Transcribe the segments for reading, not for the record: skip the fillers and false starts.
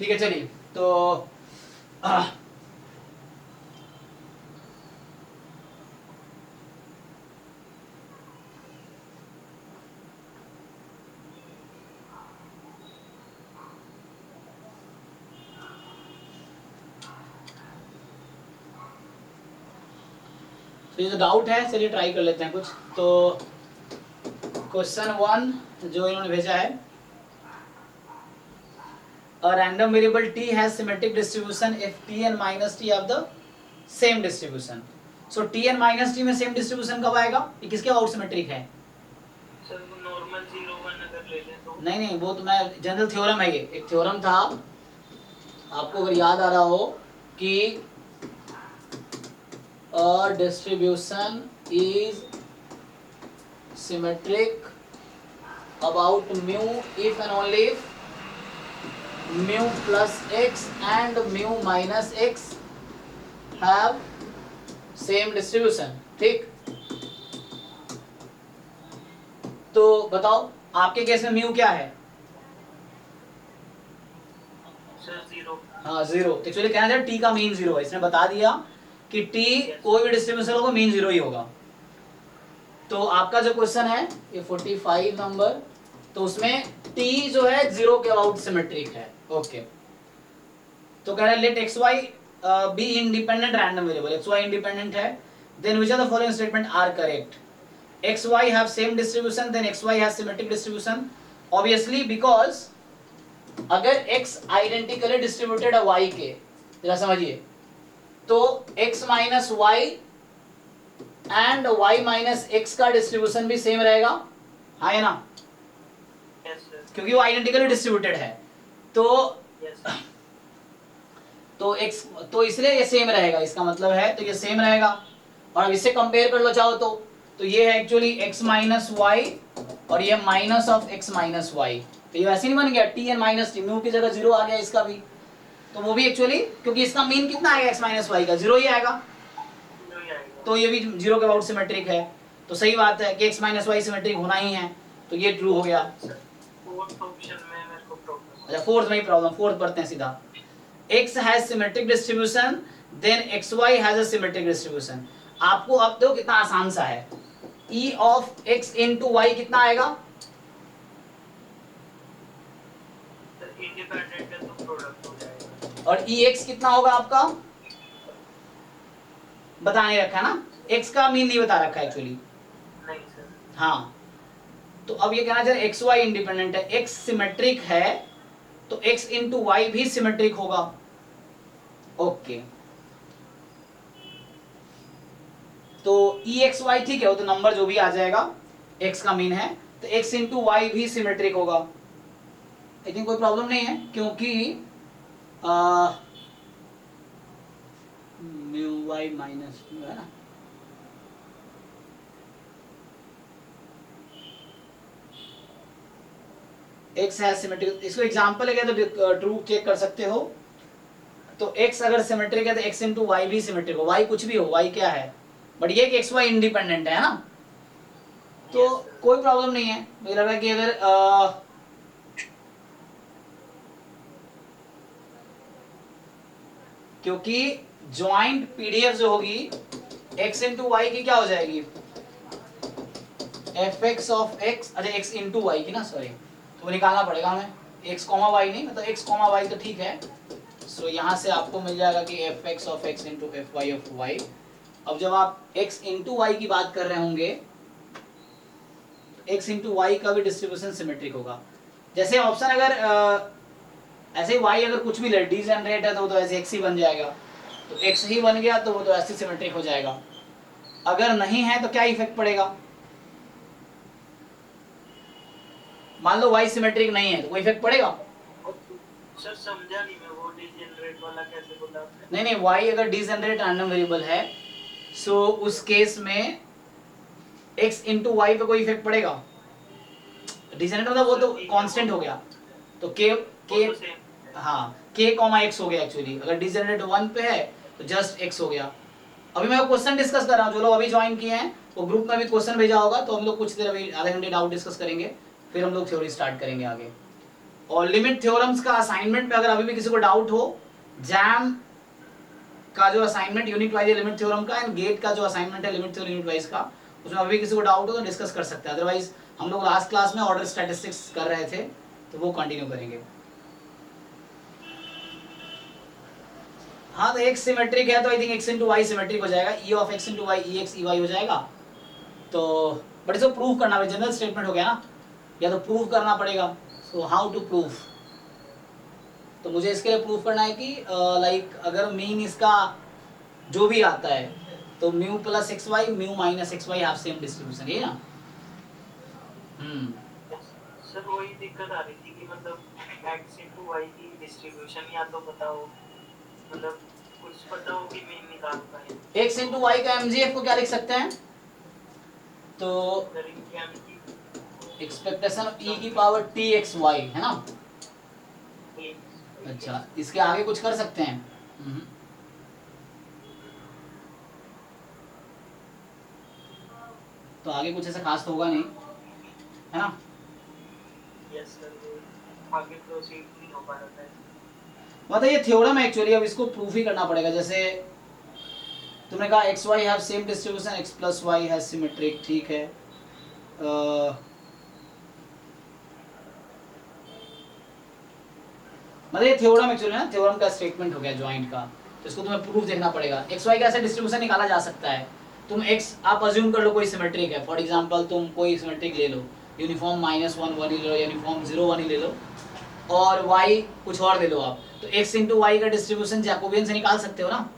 ठीक है चलिए। तो ये जो डाउट है चलिए ट्राई कर लेते हैं कुछ। तो क्वेश्चन 1 जो इन्होंने भेजा है, a random variable t has symmetric distribution if t and minus t have the same distribution. So t and minus t में same distribution कब आएगा? ये किसके अबाउट सिमेट्रिक है? सर वो नॉर्मल 0 1 अगर ले लें तो नहीं वो तो मैं जनरल थ्योरम है, ये एक थ्योरम था आपको अगर याद आ रहा हो कि a distribution is symmetric about mu if and only if mu plus x and mu minus x have same distribution। ठीक, तो बताओ आपके केस में म्यू क्या है? सर 0। हाँ 0। तो एक्चुअली कहना चाहिए टी का मीन 0 है, इसने बता दिया कि टी कोई भी डिस्ट्रीब्यूशन होगा मीन 0 ही होगा। तो आपका जो क्वेश्चन है ये 45 नंबर, तो उसमें टी जो है 0 के अबाउट सिमेट्रिक है। ओके, तो कह रहे हैं let X Y be independent random variable, X Y independent है, then which of the following statement are correct? X Y have same distribution, then X Y has symmetric distribution. Obviously because अगर x identically distributed है y के, जरा समझिए, तो x minus Y and y minus x का distribution भी same रहेगा, हाँ है ना? Yes sir. क्योंकि वो आइडेंटिकली डिस्ट्रीब्यूटेड है, तो यस x तो इसलिए ये सेम रहेगा, इसका मतलब है तो ये सेम रहेगा। और अब इससे कंपेयर कर लो चाहो तो ये है एक्चुअली x माइनस वाई और ये minus of x minus Y, तो ये वैसे नहीं बन गया T N minus T, mu की जगह 0 आ गया इसका भी, तो वो भी एक्चुअली क्योंकि इसका मीन कितना आएगा x माइनस वाई का 0 ही आएगा, तो ये भी 0 के अबाउट सिमेट्रिक है। तो सही बात है कि x माइनस वाई सिमेट्रिक होना ही है, तो ये ट्रू हो गया। फोर्थ ऑप्शन में मेरे को प्रॉब्लम। अच्छा फोर्थ में ही प्रॉब्लम, फोर्थ पढ़ते हैं सीधा। x has symmetric distribution then xy has a symmetric distribution। आपको अब तो कितना आसान सा है, e of x into y कितना आएगा? इंडिपेंडेंट है तो प्रोडक्ट हो जाएगा। और ex कितना होगा आपका? बता नहीं रखा है ना, x का मीन नहीं बता रखा है एक्चुअली। नहीं सर। हाँ, तो अब ये कहना चाहिए xy इंडिपेंडेंट है, x सिमेट्रिक है तो x into y भी सिमेट्रिक होगा। ओके, तो EXY ठीक है, वो तो नंबर जो भी आ जाएगा x का मीन है, तो x into y भी सिमेट्रिक होगा। आई थिंक कोई प्रॉब्लम नहीं है क्योंकि म्यू y माइनस म्यू है ना, x है सिमेट्रिक, इसको एग्जांपल है तो ट्रू चेक कर सकते हो। तो x अगर सिमेट्रिक है तो x into y भी सिमेट्रिक हो, y कुछ भी हो, y क्या है, बट ये कि xy इंडिपेंडेंट है ना, तो कोई प्रॉब्लम नहीं है। मुझे लग रहा है कि अगर क्योंकि ज्वाइंट पीडीएफ जो होगी x into y की क्या हो जाएगी, fx of x, अच्छा x into y की ना, सॉरी, तो वो निकालना पड़ेगा हमें, x y नहीं, मतलब x y तो ठीक है। सो यहाँ से आपको मिल जाएगा कि fx of x into fy of y। अब जब आप x into y की बात कर रहे होंगे तो x into y का भी डिस्ट्रीब्यूशन सिमेट्रिक होगा। जैसे ऑप्शन अगर ऐसे y अगर कुछ भी डीजेनरेट है तो वो तो ऐसे x ही बन जाएगा, तो x ही बन गया तो वो तो ऐसे सिमेट्रिक हो जाएगा। अगर नहीं है तो क्या इफेक्ट पड़ेगा, मान लो y सिमेट्रिक नहीं है तो कोई इफेक्ट पड़ेगा? सर समझा नहीं मैं, वो डीजेनरेट वाला कैसे बोला आपने? नहीं y अगर डीजेनरेट रैंडम वेरिएबल है सो उस केस में x into y पे कोई इफेक्ट पड़ेगा? डीजेनरेट मतलब वो तो कांस्टेंट हो गया, तो k हाँ k x हो गया एक्चुअली, अगर डीजेनरेट 1 पे है तो जस्ट x हो गया। अभी मैं क्वेश्चन डिस्कस कर रहा हूँ, जो लोग अभी ज्वाइन किए हैं वो ग्रुप में भी क्वेश्चन भेजा होगा, तो हम लोग कुछ देर अभी आधे घंटे डाउट डिस्कस करेंगे, फिर हम लोग थ्योरी स्टार्ट करेंगे आगे। और लिमिट थ्योरम्स का असाइनमेंट में अगर अभी भी किसी को डाउट हो, जैम का जो असाइनमेंट यूनिट वाइज है लिमिट थ्योरम का, एंड गेट का जो असाइनमेंट है लिमिट थ्योरम यूनिट वाइज का, उसमें अभी किसी को डाउट हो तो डिस्कस कर सकते हैं। अदरवाइज हम लोग लास्ट क्लास में ऑर्डर स्टैटिस्टिक्स कर रहे थे तो वो कंटिन्यू करेंगे। हाँ, तो एक्स सिमेट्रिक है तो I think X into Y symmetric हो जाएगा, E of X into Y E X E Y हो जाएगा। तो बट इसको प्रूव करना है, जनरल स्टेटमेंट हो गया ना, या तो प्रूव करना पड़ेगा। सो हाउ टू प्रूव, तो मुझे इसके लिए प्रूव करना है कि लाइक अगर मीन इसका जो भी आता है तो mu plus X Y mu minus X Y half same distribution, ये ना। सर वही दिक्कत आ रही थी कि मतलब एक्स इंटू वाई की डिस्ट्रीब्यूशन या तो पता हो, मतलब कुछ पता हो कि मीन निकाल पाए। एक्स इंटू वाई का एमजीएफ को क्या लिख सकते हैं, तो एक्सपेक्टेशन ऑफ ई की पावर टी एक्स वाई है ना। अच्छा, इसके आगे कुछ कर सकते हैं? तो आगे कुछ ऐसा खास तो होगा नहीं, है ना। यस सर, आगे प्रोसीड नहीं हो पा रहा है। मतलब ये थ्योरम है एक्चुअली, अब इसको प्रूफ ही करना पड़ेगा। जैसे तुमने कहा x Y have same distribution, x plus y has symmetric, ठीक है। मतलब ये थ्योरम एक्चुअली ना, थ्योरम का स्टेटमेंट हो गया जॉइंट का, तो इसको तुम्हें प्रूफ देखना पड़ेगा। एक्स वाई का ऐसे डिस्ट्रीब्यूशन निकाला जा सकता है। तुम एक्स आप अज्यूम कर लो कोई सिमेट्रिक है, फॉर एग्जांपल तुम कोई सिमेट्रिक ले लो, यूनिफॉर्म -1 ही ले लो, यूनिफॉर्म 0 1 ही ले लो, और y कुछ और ले लो आप, तो x इंटू वाई का डिस्ट्रीब्यूशन जैकोबियन से निकाल सकते हो ना।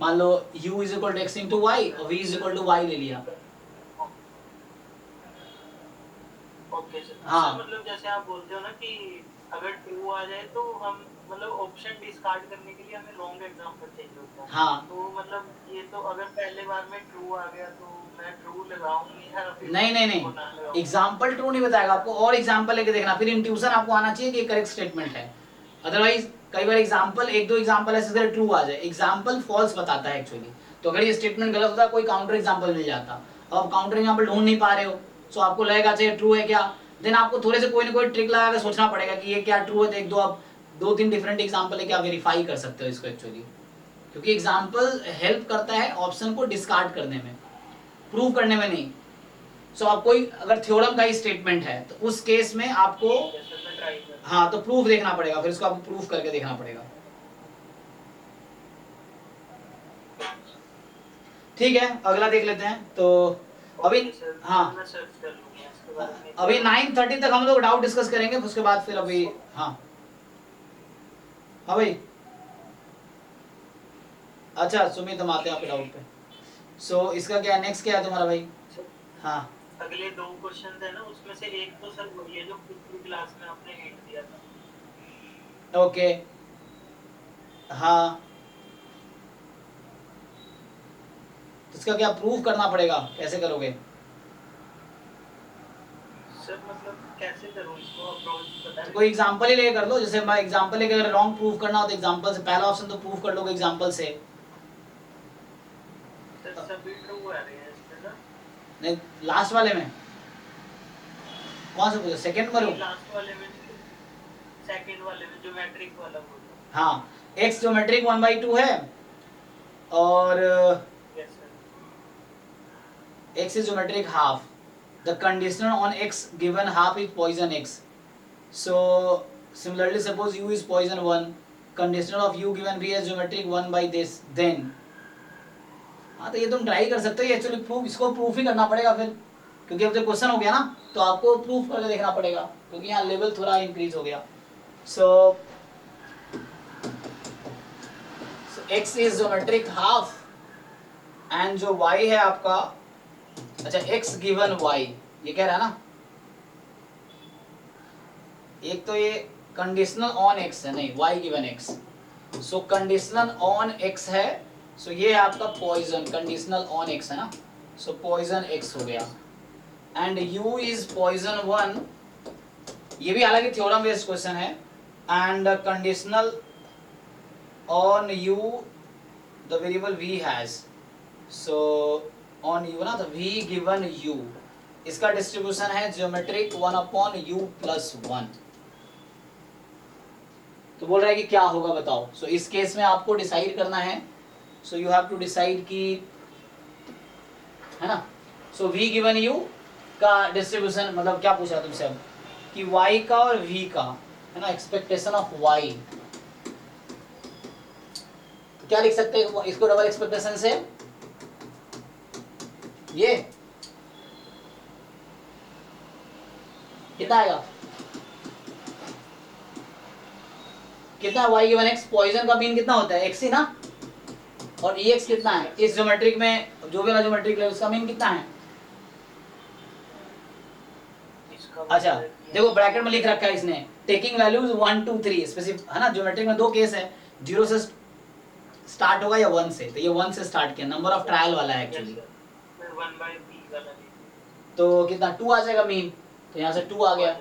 मान लो u is equal to x into y और v is equal to y ले लिया। Okay sir. हाँ, मतलब जैसे आप बोलते हो ना कि अगर ट्रू आ जाए तो हम मतलब ऑप्शन डिस्कार्ड करने के लिए हमें रॉन्ग एग्जांपल चाहिए होता है। हाँ, तो मतलब ये तो अगर पहले बार में ट्रू आ गया तो मैं ट्रू लगाऊंगी या फिर नहीं नहीं नहीं, एग्जाम्पल ट्रू नहीं बताएगा आपको, और एग्जाम्पल लेके देखना, फिर इंट्यूशन आपको आना चाहिए कि ये करेक्ट स्टेटमेंट है। अदरवाइज कई बार एग्जाम्पल एक दो एग्जाम्पल ऐसे ट्रू आ जाए, एग्जाम्पल फॉल्स बताता है एक्चुअली। तो अगर ये स्टेटमेंट गलत होता है कोई काउंटर एग्जाम्पल मिल जाता, अब आप काउंटर एग्जाम्पल ढूंढ नहीं पा रहे हो, तो आपको लगेगा चाहिए ट्रू है क्या, देन आपको थोड़े से कोई ना कोई ट्रिक लगा कर सोचना पड़ेगा कि ये क्या ट्रू है। तो एक दो आप 2-3 डिफरेंट एग्जाम्पल है क्या वेरीफाई कर सकते हो इसको एक्चुअली, क्योंकि एग्जाम्पल हेल्प करता है ऑप्शन को डिस्कार्ड करने में, प्रूव करने में नहीं। सो आप कोई अगर थ्योरम का ही स्टेटमेंट है तो उस केस में आपको हाँ तो प्रूफ देखना पड़ेगा, फिर इसको आपको प्रूफ करके देखना पड़ेगा। ठीक है, अगला देख लेते हैं। तो अभी हाँ अभी 9:30 तक हम लोग डाउट डिस्कस करेंगे, उसके बाद फिर अभी हाँ भाई। अच्छा सुमित, हम आते हैं आपके डाउट पे। सो इसका क्या नेक्स्ट क्या है तुम्हारा भाई? हाँ, अगले 2 क्वेश्चन है ना, उसमें से एक तो सर वही है जो पिछली क्लास में आपने हिंट दिया था। ओके, हाँ, तो इसका क्या प्रूफ करना पड़ेगा, कैसे करोगे? सर मतलब कैसे करूं इसको अप्रोच पता है? कोई एग्जांपल ही लेके कर लो, जैसे मैं एग्जांपल लेके अगर लॉन्ग प्रूफ करना हो तो एग्जांपल से, पहला ऑप्शन तो प्रूफ कर लोगे एग्जांपल से। सर सभी ट्रू आ रहे हैं इसमें ना? नहीं, लास्ट वाले में कौन सा पूछा, सेकंड में? लास्ट वाले में, सेकंड वाले में जो मैट्रिक वाला बोला। हाँ, x ज्योमेट्रिक 1/2 है और x is geometric half. The conditional on x given half is poison x. So similarly, suppose u is poison 1. Conditional of u given b as geometric 1 by this. Then हाँ तो ये तुम try कर सकते हो, ये एक्चुअली प्रूफ, इसको proof ही करना पड़ेगा फिर, क्योंकि अब जब क्वेश्चन हो गया ना तो आपको प्रूफ करके देखना पड़ेगा, क्योंकि यहाँ लेवल थोड़ा इंक्रीज हो गया। So x is geometric half and जो y है आपका, अच्छा x गिवन y, ये कह रहा है ना, एक तो ये कंडीशनल ऑन x है, नहीं y given x, so conditional on x है, सो ये आपका पॉइजन, कंडीशनल ऑन x है ना, सो पॉइजन x हो गया, एंड u इज पॉइजन 1, ये भी हालांकि थ्योरम बेस्ड क्वेश्चन है, and conditional on u the variable v has, so on u ना, तो v गिवन u, इसका डिस्ट्रीब्यूशन है ज्योमेट्रिक 1/u + 1, तो बोल रहा है कि क्या होगा बताओ। सो इस केस में आपको डिसाइड करना है, so you have to decide कि, है ना। सो v गिवन u का डिस्ट्रीब्यूशन मतलब क्या पूछा तुमसे अब कि y का और v का, है ना, एक्सपेक्टेशन ऑफ y। तो क्या लिख सकते हैं इसको डबल एक्सपेक्टेशन से, ये कितना आएगा, कितना y गिवन x, पॉइजन का मीन कितना होता है x ही ना, और ex कितना है इस ज्योमेट्रिक में, जो भी ज्योमेट्रिक है उसका मीन कितना है। अच्छा देखो ब्रैकेट में लिख रखा है इसने, टेकिंग वैल्यूज 1 2 3 स्पेसिफिक, है ना। ज्योमेट्रिक में दो केस है, 0 से स्टार्ट होगा या 1 से, तो ये 1 से स्टार्ट किया, नंबर ऑफ ट्रायल वाला है एक्चुअली। तो कितना 2 आ जाएगा मीन, तो यहाँ से 2 आ गया।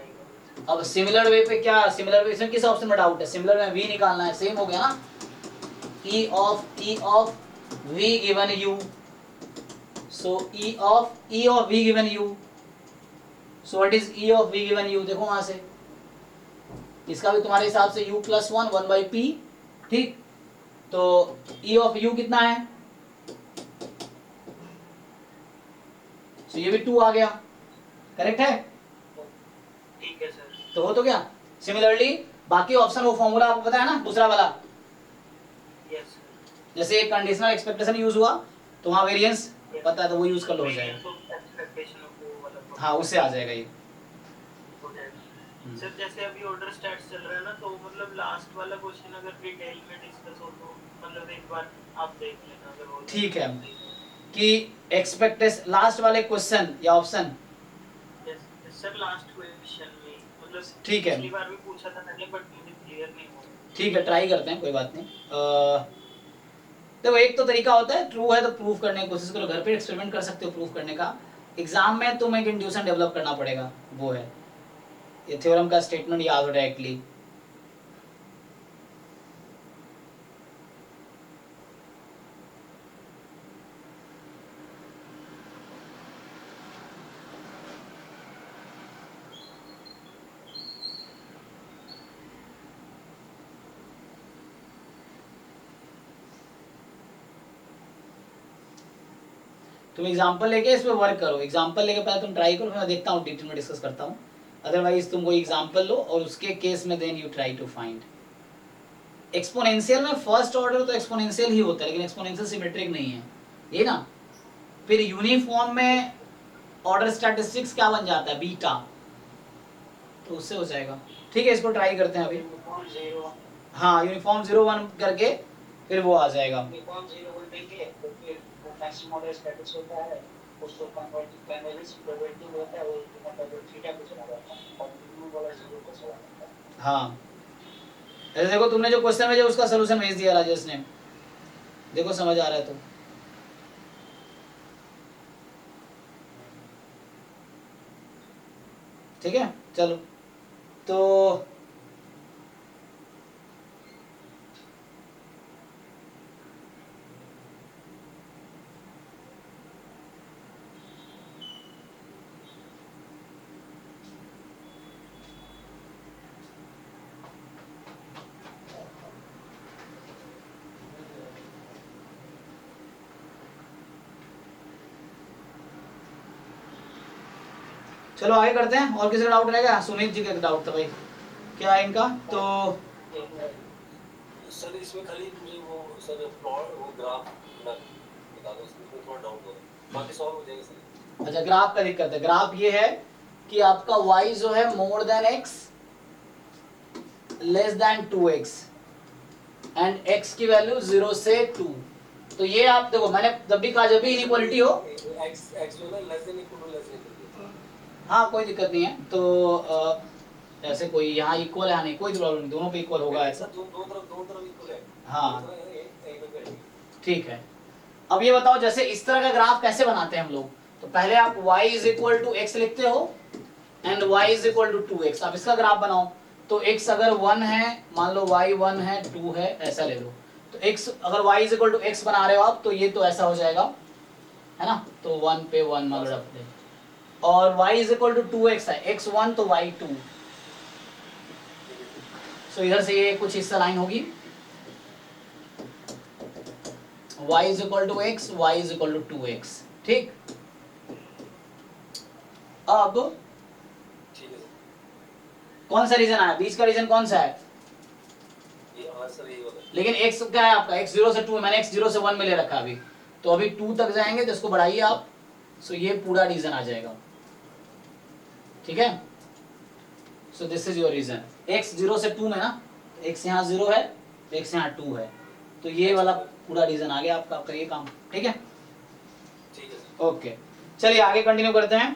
अब सिमिलर वे पे क्या, सिमिलर वे इसमें किस ऑप्शन में डाउट है, सिमिलर में v निकालना है, सेम हो गया ना, e of v given u, so e of v given u, so what is e of v given u, देखो वहां से इसका भी तुम्हारे हिसाब से u plus 1 by p, ठीक। तो e of u कितना है, so ये भी 2 आ गया, करेक्ट है, ठीक है सर। तो हो तो क्या। सिमिलरली बाकी ऑप्शन वो फॉर्मूला आपको पता है ना, दूसरा वाला, यस जैसे एक कंडीशनल एक्सपेक्टेशन यूज हुआ तो वहां वेरिएंस पता है तो वो यूज कर लो, हो जाएगा। हाँ उससे आ जाएगा ये। सर जैसे अभी ऑर्डर स्टैट्स चल रहा है ना, तो मतलब लास्ट वाला क्वेश्चन अगर डिटेल में डिस्कस हो तो मतलब एक बार आप देख लेना अगर हो। ठीक है कि एक्सपेक्टेशन लास्ट वाले क्वेश्चन या ऑप्शन, सर लास्ट क्वेश्चन में मतलब ठीक है, पिछली बार भी पूछा था मैंने बट मुझे क्लियर नहीं हुआ। ठीक है ट्राई करते हैं, कोई बात नहीं। देखो एक तो तरीका होता है, ट्रू है तो प्रूव करने की कोशिश करो, घर पे एक्सपेरिमेंट कर सकते हो प्रूव करने का। एग्जाम में तुम्हें एक इंट्यूशन डेवलप करना पड़ेगा, वो है ये थ्योरम का स्टेटमेंट याद हो डायरेक्टली। तुम एग्जांपल लेके इस पे वर्क करो, एग्जांपल लेके पहले तुम ट्राई करो, मैं देखता हूँ डिटेल में डिस्कस करता हूँ। अदरवाइज तुम कोई एग्जांपल लो और उसके केस में then you try to find. Exponential में फर्स्ट ऑर्डर तो एक्सपोनेंशियल ही होता है, लेकिन एक्सपोनेंशियल सिमेट्रिक नहीं है ये ना। फिर यूनिफॉर्म में ऑर्डर स्टैटिस्टिक्स क्या बन जाता है, बीटा, तो उससे हो जाएगा। ठीक है इसको ट्राई करते हैं अभी। हाँ यूनिफॉर्म 0 1 करके फिर वो आ जाएगा। यूनिफॉर्म 0 1 देंगे तो फिर मैक्सिमम ऑर्डर स्टैटिस होता है, उसको कन्वर्ट पैनलिस्ट प्रोबेबिलिटी होता है, वो मतलब थीटा को चला जाता है और ब्लू वाला 0 को चला जाता है। हाँ ऐसे देखो तुमने जो क्वेश्चन भेजा उसका सलूशन भेज दिया राजेश ने, देखो समझ आ रहा है तो। ठीक है चलो तो चलो आगे करते हैं। और किसी का डाउट रहेगा, सुमित जी का डाउट था भाई, क्या है इनका। तो सर इसमें खाली मुझे वो सर प्लॉट वो ग्राफ बता दो, इसमें थोड़ा डाउट हो रहा है, बाकी सॉल्व हो जाएगा सर। अच्छा ग्राफ का दिक्कत है, ग्राफ ये है कि आपका y जो है more than x less than 2x and x की वैल्यू 0 से 2। तो ये आप देखो मैंने जब भी कहा जब भी इनइक्वालिटी हो x जो है less than equal less than, हाँ कोई दिक्कत नहीं है। तो ऐसे कोई यहाँ इक्वल है नहीं, कोई प्रॉब्लम नहीं, दोनों पे इक्वल होगा ऐसा। दो तरफ इक्वल है। हाँ ठीक है। अब ये बताओ जैसे इस तरह का ग्राफ कैसे बनाते हैं हम लोग। तो पहले आप y is equal to x लिखते हो and y is equal to 2x। आप इसका ग्राफ बनाओ तो x अगर 1 है, मान लो y 1 है 2 है, ऐसा ले लो। तो x अगर y is equal to x बना रहे हो आप तो ये तो ऐसा हो जाएगा, है ना। तो 1 पे 1 मान लो रख दे, और y is equal to 2x है, x 1 तो y 2। सो सो इधर से ये कुछ हिस्सा लाइन होगी, y is equal to x, y is equal to 2x। ठीक, अब ठीक है सर, कौन सा रीजन आया, बीच का रीजन कौन सा है? ये आंसर यही वाला है। लेकिन x क्या है आपका, x 0 से 2, मैंने x 0 से 1 में ले रखा है अभी, तो अभी 2 तक जाएंगे तो इसको बढ़ाइए आप, सो ये पूरा रीजन आ जाएगा। ठीक है, so this is your region. x 0 से 2 में ना, x यहाँ 0 है, x यहाँ 2 है, तो ये वाला पूरा रीजन आ गया आपका, आपका ये काम। ठीक है, ठीक है सर। ओके, चलिए आगे कंटिन्यू करते हैं।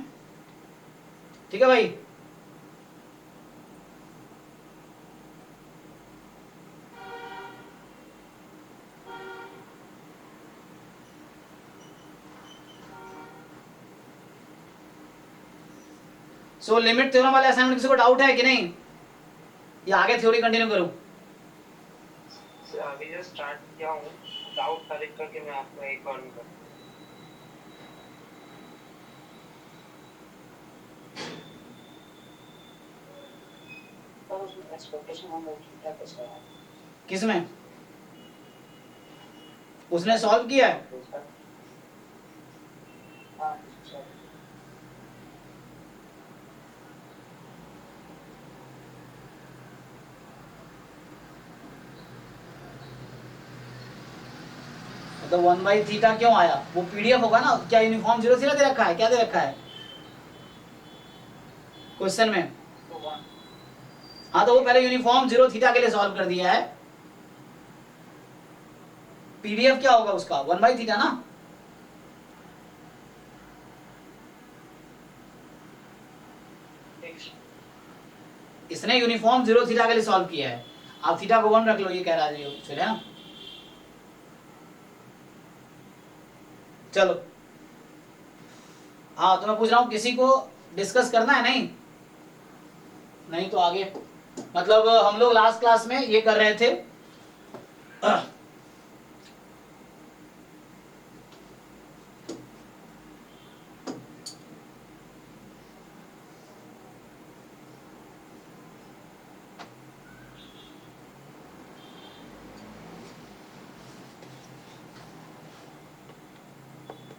ठीक है भाई, सो लिमिट थ्योरम वाले असाइनमेंट किसी को डाउट है कि नहीं, या आगे थ्योरी कंटिन्यू करूं? अभी जो स्टार्ट किया हूँ, डाउट कलेक्ट करके मैं आपको एक बार दूंगा। तो उसमें एक्सपेक्टेशन हम लोग ठीक ठाक कैसे है? किसमें उसने सॉल्व किया है? हाँ, सर। मतलब 1/θ क्यों आया? वो पीडीएफ होगा ना, क्या यूनिफॉर्म 0 थीटा दे रखा है, क्या दे रखा है क्वेश्चन में? तो वन हाँ, तो वो पहले यूनिफॉर्म 0 थीटा के लिए सॉल्व कर दिया है। पीडीएफ क्या होगा उसका, 1/θ ना। इसने यूनिफॉर्म 0 थीटा के लिए सॉल्व किया है, आप थीटा को 1 रख लो, ये कह रहा है चले ना। चलो, हाँ तो मैं पूछ रहा हूँ किसी को डिस्कस करना है? नहीं, नहीं तो आगे, मतलब हम लोग लास्ट क्लास में ये कर रहे थे